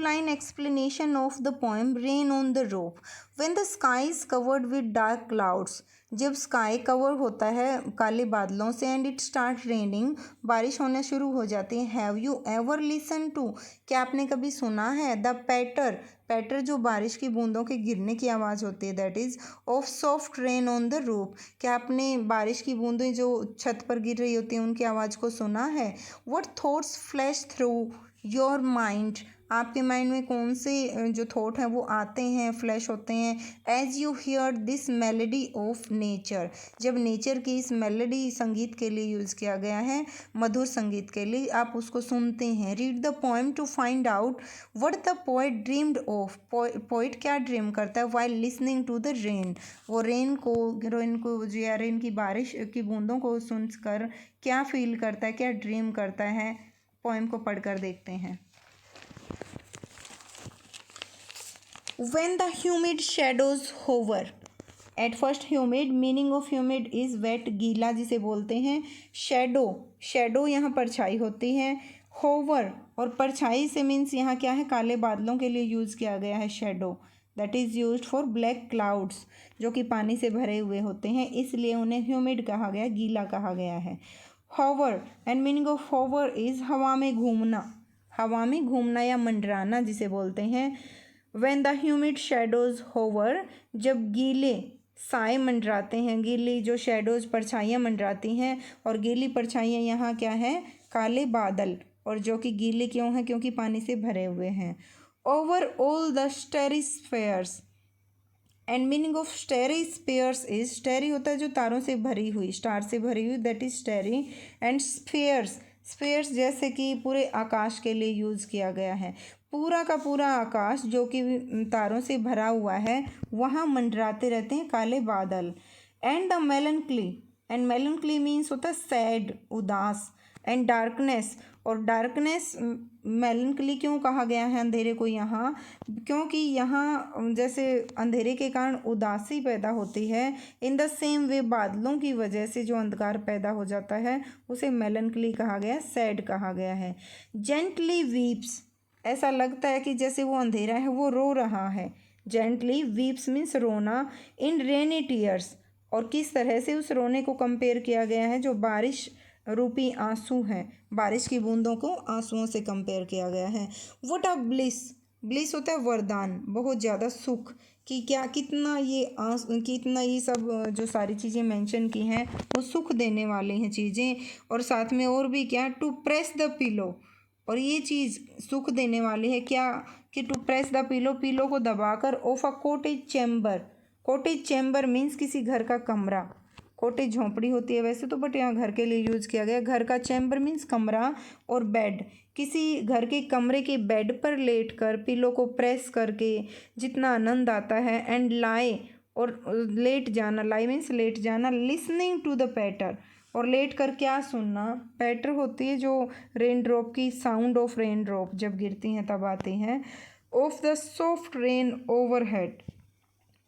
line explanation of the poem Rain on the Roof. When the sky is covered with dark clouds, जब sky cover होता है काले बादलों से and it start raining, बारिश होना शुरू हो जाती है. Have you ever listen to, क्या आपने कभी सुना है? द पैटर, पैटर जो बारिश की बूंदों के गिरने की आवाज़ होती है, that is of soft rain on the roof, क्या आपने बारिश की बूंदें जो छत पर गिर रही होती हैं उनकी आवाज़ को सुना है? What thoughts flash through your mind, आपके माइंड में कौन से जो थॉट हैं वो आते हैं, फ्लैश होते हैं? As you hear this melody of nature, जब नेचर की इस मेलेडी संगीत के लिए यूज़ किया गया है, मधुर संगीत के लिए आप उसको सुनते हैं. Read the poem to find out what the poet dreamed of, poet क्या ड्रीम करता है while listening to the rain, वो रेन को जो या रेन की बारिश की बूंदों को सुनकर क्या फील करता है, क्या ड्रीम करता है. पोएम को पढ़कर देखते हैं. When the humid shadows hover, at first humid, meaning of humid is wet, गीला जिसे बोलते हैं. shadow, shadow यहाँ परछाई होती है. hover, और परछाई से मीन्स यहाँ क्या है, काले बादलों के लिए यूज़ किया गया है shadow, that is used for black clouds, जो कि पानी से भरे हुए होते हैं, इसलिए उन्हें humid कहा गया, गीला कहा गया है. hover, and meaning of hover is हवा में घूमना, हवा में घूमना या मंडराना जिसे बोलते हैं. When the humid shadows hover, जब गीले साए मंडराते हैं, गीली जो शेडोज परछाइयाँ मंडराती हैं, और गीली परछाइयाँ यहाँ क्या है, काले बादल, और जो कि गीले क्यों हैं, क्योंकि पानी से भरे हुए हैं. Over all the starry spheres, and meaning of starry spheres is, starry होता है जो तारों से भरी हुई, स्टार से भरी हुई, that is स्टेरी. And spheres, spheres जैसे कि पूरे आकाश के लिए यूज़ किया गया है. पूरा का पूरा आकाश जो कि तारों से भरा हुआ है, वहाँ मंडराते रहते हैं काले बादल. एंड द मेलनक्ली, एंड मेलनक्ली मीन्स होता है सैड, उदास. एंड डार्कनेस, और डार्कनेस मेलनक्ली क्यों कहा गया है अंधेरे को यहाँ, क्योंकि यहाँ जैसे अंधेरे के कारण उदासी पैदा होती है, इन द सेम वे बादलों की वजह से जो अंधकार पैदा हो जाता है उसे मेलनक्ली कहा गया, सैड कहा गया है. जेंटली वीप्स, ऐसा लगता है कि जैसे वो अंधेरा है वो रो रहा है. जेंटली वीप्स मीन्स रोना. इन रेनी टीयर्स, और किस तरह से उस रोने को कंपेयर किया गया है जो बारिश रूपी आंसू हैं, बारिश की बूंदों को आंसुओं से कंपेयर किया गया है. व्हाट अ ब्लिस, ब्लिस होता है वरदान, बहुत ज़्यादा सुख, कि क्या कितना ये सब जो सारी चीज़ें मेंशन की हैं वो सुख देने वाली हैं चीज़ें. और साथ में और भी क्या, टू प्रेस द पिलो, और ये चीज़ सुख देने वाली है क्या, कि to press the pillow, pillow को दबाकर, of a cottage chamber, cottage chamber means किसी घर का कमरा, कॉटेज झोंपड़ी होती है वैसे तो, बट यहाँ घर के लिए यूज़ किया गया. घर का चैम्बर मीन्स कमरा, और बेड, किसी घर के कमरे के बेड पर लेट कर पिलो को प्रेस करके जितना आनंद आता है. एंड लाई, और लेट जाना, लाई मीन्स लेट जाना. लिसनिंग टू द पैटर, और लेट कर क्या सुनना, पैटर होती है जो रेन ड्रॉप की, साउंड ऑफ रेन ड्रॉप जब गिरती हैं तब आती हैं. Of the soft rain overhead,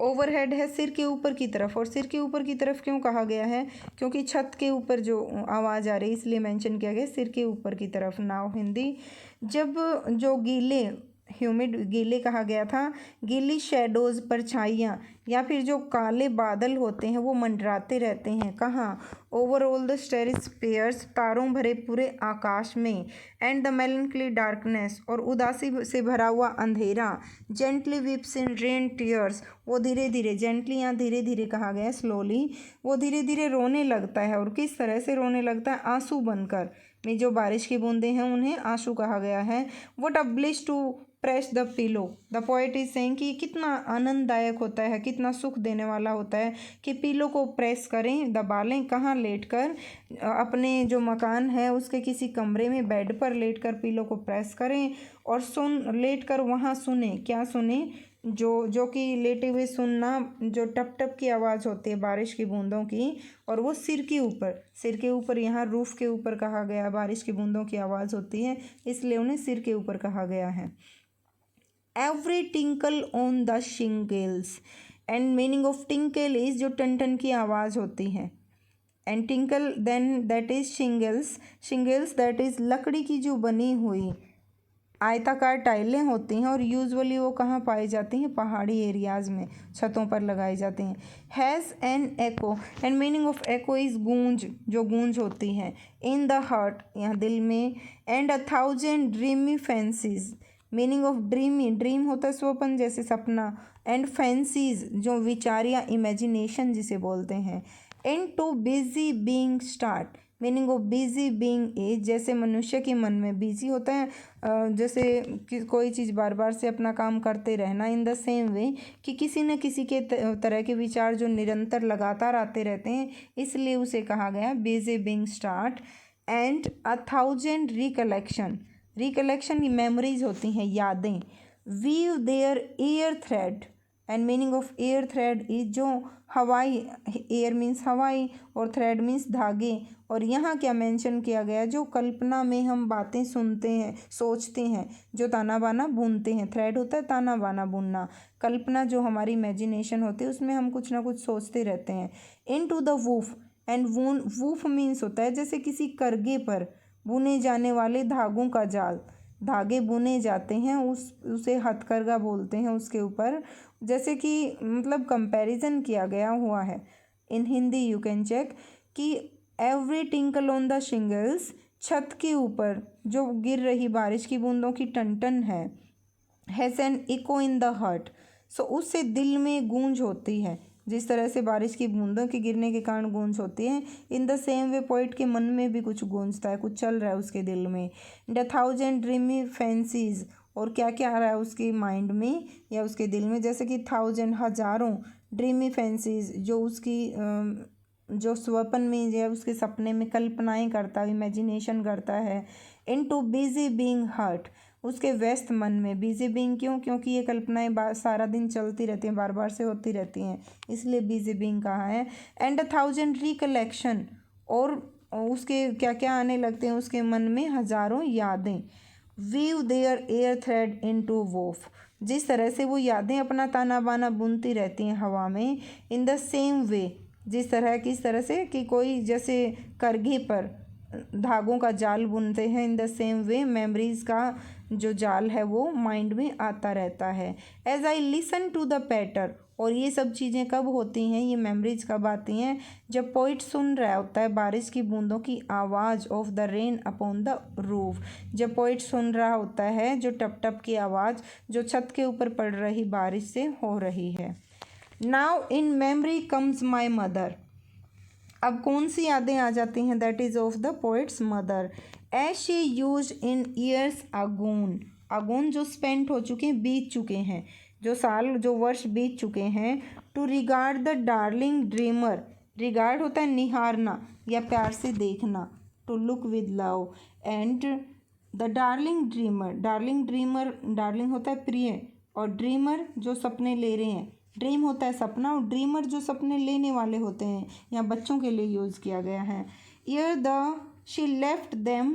overhead है सिर के ऊपर की तरफ, और सिर के ऊपर की तरफ क्यों कहा गया है, क्योंकि छत के ऊपर जो आवाज़ आ रही है इसलिए मेंशन किया गया सिर के ऊपर की तरफ. नाव हिंदी, जब जो गीले, ह्यूमिड गीले कहा गया था, गीली शेडोज़ परछाइयाँ, या फिर जो काले बादल होते हैं वो मंडराते रहते हैं कहाँ, over all the starry spheres, तारों भरे पूरे आकाश में. एंड द मेलनक्ली डार्कनेस, और उदासी से भरा हुआ अंधेरा. जेंटली विप्स इन रेन टीयर्स, वो धीरे धीरे, जेंटली यहाँ धीरे धीरे कहा गया, स्लोली, वो धीरे धीरे रोने लगता है. और किस तरह से रोने लगता है, आंसू बनकर, में जो बारिश की बूंदें हैं उन्हें आंसू कहा गया है. What a bliss to press the pillow, the poet is saying कि कितना आनंददायक होता है, कितना सुख देने वाला होता है कि पिलो को प्रेस करें, दबा लें, कहाँ लेट कर, अपने जो मकान है उसके किसी कमरे में बेड पर लेट कर पिलो को प्रेस करें, और लेट कर वहाँ सुने, क्या सुने, जो कि लेटे हुए सुनना, जो टप टप की आवाज़ होती है बारिश की बूंदों की, और वो सिर के ऊपर यहाँ रूफ़ के ऊपर कहा गया, बारिश की बूंदों की आवाज़ होती है इसलिए उन्हें सिर के ऊपर कहा गया है. Every tinkle on the shingles, and meaning of tinkle is जो टन टन की आवाज़ होती है. And tinkle then that is shingles, shingles that is लकड़ी की जो बनी हुई आयताकार टाइलें होती हैं और यूजुअली वो कहाँ पाई जाती हैं, पहाड़ी एरियाज़ में छतों पर लगाई जाती हैं। Has an echo and meaning of echo is गूंज, जो गूंज होती है। इन द हार्ट, यहाँ दिल में। And 1000 dreamy fancies, meaning of dreamy, dream होता है स्वप्न जैसे सपना, एंड फैंसीज जो विचार या इमेजिनेशन जिसे बोलते हैं। Into busy being start, meaning of busy being is, जैसे मनुष्य के मन में बिजी होता है, जैसे कोई चीज़ बार बार से अपना काम करते रहना। इन द सेम वे कि किसी न किसी के तरह के विचार जो निरंतर लगातार आते रहते हैं, इसलिए उसे कहा गया busy being start. And 1000 recollection, recollection की मेमोरीज होती हैं, यादें। Weave their air thread and meaning of air thread is, जो हवाई, एयर मीन्स हवाई और थ्रेड मीन्स धागे। और यहाँ क्या मेंशन किया गया, जो कल्पना में हम बातें सुनते हैं, सोचते हैं, जो ताना बाना बुनते हैं। थ्रेड होता है ताना बाना बुनना, कल्पना जो हमारी इमेजिनेशन होती है उसमें हम कुछ ना कुछ सोचते रहते हैं। Into the woof and woon, woof means होता है जैसे किसी करगे पर बुने जाने वाले धागों का जाल, धागे बुने जाते हैं उसे हथकरघा बोलते हैं उसके ऊपर, जैसे कि मतलब कंपैरिजन किया गया हुआ है। इन हिंदी यू कैन चेक कि every tinkle on the shingles, छत के ऊपर जो गिर रही बारिश की बूंदों की टन है। Has an echo in the heart, so उससे दिल में गूंज होती है, जिस तरह से बारिश की बूंदों के गिरने के कारण गूंज होती है। In the same way poet के मन में भी कुछ गूंजता है, कुछ चल रहा है उसके दिल में। 1000 ड्रीमी फैंसीज, और क्या क्या आ रहा है उसके माइंड में या उसके दिल में, जैसे कि 1000 हजारों, ड्रीमी फैंसीज जो उसकी जो स्वप्न में या उसके सपने में कल्पनाएं करता है, इमेजिनेशन करता है। इन टू बिजी बींग हर्ट, उसके व्यस्त मन में। बिजी बीइंग क्यों, क्योंकि ये कल्पनाएं सारा दिन चलती रहती हैं, बार बार से होती रहती हैं, इसलिए बिजी बीइंग कहा है। एंड 1000 रिकलेक्शन, और उसके क्या क्या आने लगते हैं उसके मन में, हजारों यादें। Weave their airy thread into woof, जिस तरह से वो यादें अपना ताना बाना बुनती रहती हैं हवा में। इन द सेम वे, जिस तरह किस तरह से कि कोई जैसे करघे पर धागों का जाल बुनते हैं। In the same way memories का जो जाल है वो माइंड में आता रहता है। As I listen to the patter, और ये सब चीज़ें कब होती हैं, ये मेमोरीज कब आती हैं, जब पोइट सुन रहा होता है बारिश की बूंदों की आवाज़ of the rain upon the roof, जब पोइट सुन रहा होता है जो टप टप की आवाज़ जो छत के ऊपर पड़ रही बारिश से हो रही है। Now in memory comes my mother, अब कौन सी यादें आ जाती हैं, that is of the poet's mother. As she use in years agone, agone जो स्पेंट हो चुके हैं, बीत चुके हैं, जो साल जो वर्ष बीत चुके हैं। To regard the darling dreamer, regard होता है निहारना या प्यार से देखना। To look with love and the darling dreamer, darling dreamer, darling होता है प्रिय, और ड्रीमर जो सपने ले रहे हैं, ड्रीम होता है सपना, और ड्रीमर जो सपने लेने वाले होते हैं, यहाँ बच्चों के लिए यूज़ किया गया है। Year the she left them,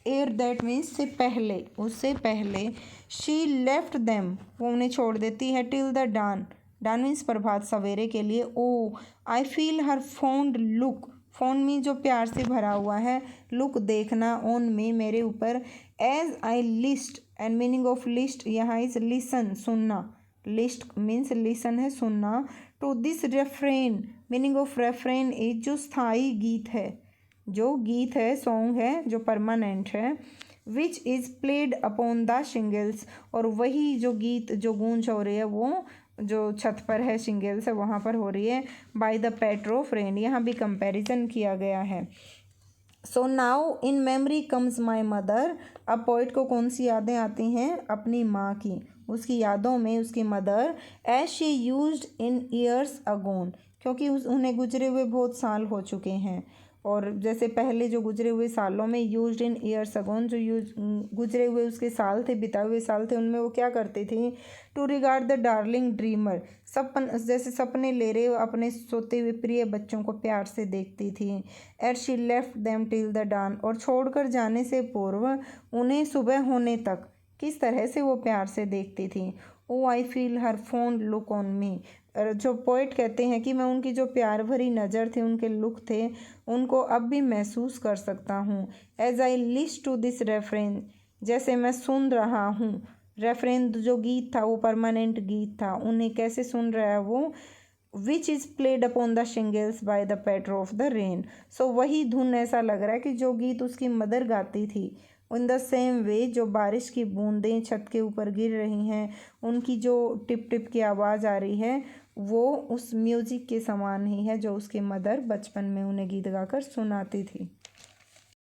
air that means से पहले, उससे पहले। शी लेफ्ट देम, वो उन्हें छोड़ देती है। Till the dawn, dawn means प्रभात, सवेरे के लिए। Oh I feel her fond look, fond में जो प्यार से भरा हुआ है, लुक देखना, ऑन में मेरे ऊपर। As I list and meaning of list यहाँ इज लिसन, सुनना, लिस्ट मीन्स लिसन है सुनना। To this refrain, meaning of refrain is जो स्थायी गीत है, जो गीत है, सॉन्ग है जो परमानेंट है। विच is played upon the shingles, और वही जो गीत जो गूंज हो रही है वो जो छत पर है, शिंगल्स है वहाँ पर हो रही है। Bye the patter of rain, यहाँ भी कंपैरिजन किया गया है। So now in memory comes my mother, अब पोइट को कौन सी यादें आती हैं, अपनी माँ की, उसकी यादों में उसकी mother. As she used in years agone, क्योंकि उन्हें गुजरे हुए बहुत साल हो चुके हैं, और जैसे पहले जो गुजरे हुए सालों में, यूज्ड इन ईयर्स अगोन जो गुजरे हुए उसके साल थे, बिताए हुए साल थे, उनमें वो क्या करती थी। To regard the darling dreamer, जैसे सपने ले रहे अपने सोते हुए प्रिय बच्चों को प्यार से देखती थी। At she left them till the dawn, और छोड़कर जाने से पूर्व उन्हें सुबह होने तक किस तरह से वो प्यार से देखती थी। Oh I feel her fond look on me, जो पोइट कहते हैं कि मैं उनकी जो प्यार भरी नज़र थी, उनके लुक थे, उनको अब भी महसूस कर सकता हूँ। As I list to this reference, जैसे मैं सुन रहा हूँ। रेफरेंस जो गीत था वो परमानेंट गीत था। उन्हें कैसे सुन रहा है वो, which is played upon the shingles by the patter of the rain. So वही धुन ऐसा लग रहा है कि जो गीत उसकी मदर गाती थी। इन द सेम वे जो बारिश की बूंदें छत के ऊपर गिर रही हैं, उनकी जो टिप टिप की आवाज़ आ रही है, वो उस म्यूज़िक के समान ही है जो उसकी मदर बचपन में उन्हें गीत गाकर सुनाती थी।